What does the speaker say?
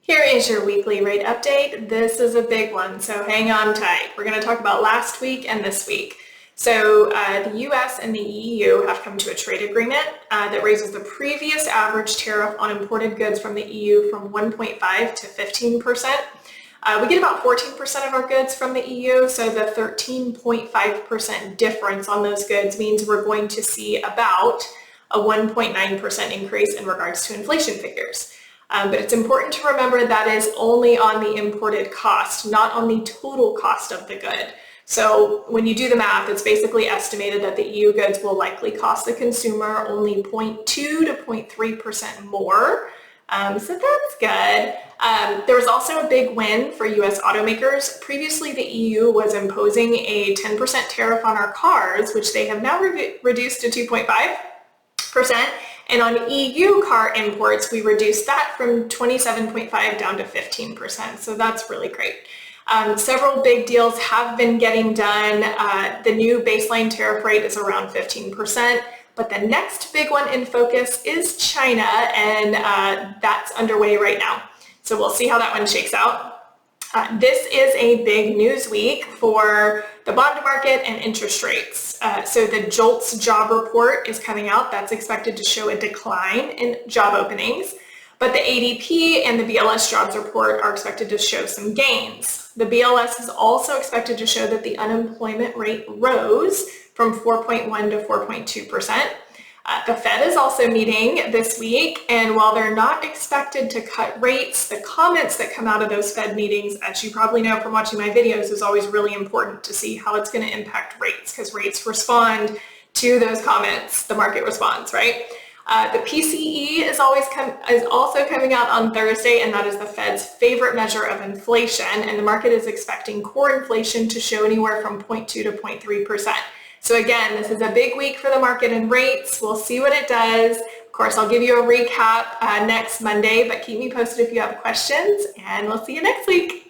Here is your weekly rate update. This is a big one, so hang on tight. We're going to talk about last week and this week. So the US and the EU have come to a trade agreement that raises the previous average tariff on imported goods from the EU from 1.5 to 15%. We get about 14% of our goods from the EU, so the 13.5% difference on those goods means we're going to see about a 1.9% increase in regards to inflation figures. But it's important to remember that is only on the imported cost, not on the total cost of the good. So when you do the math, it's basically estimated that the EU goods will likely cost the consumer only 0.2 to 0.3% more. So that's good. There was also a big win for US automakers. Previously, the EU was imposing a 10% tariff on our cars, which they have now reduced to 2.5%. And on EU car imports, we reduced that from 27.5 down to 15%. So that's really great. Several big deals have been getting done. The new baseline tariff rate is around 15%. But the next big one in focus is China, and that's underway right now. So we'll see how that one shakes out. This is a big news week for the bond market and interest rates. So the JOLTS job report is coming out. That's expected to show a decline in job openings. But the ADP and the BLS jobs report are expected to show some gains. The BLS is also expected to show that the unemployment rate rose from 4.1 to 4.2%. The Fed is also meeting this week, and while they're not expected to cut rates, the comments that come out of those Fed meetings, as you probably know from watching my videos, is always really important to see how it's going to impact rates, because rates respond to those comments. The market responds, right? The PCE is also coming out on Thursday, and that is the Fed's favorite measure of inflation, and the market is expecting core inflation to show anywhere from 0.2 to 0.3%. So again, this is a big week for the market and rates. We'll see what it does. Of course, I'll give you a recap next Monday, but keep me posted if you have questions, and we'll see you next week.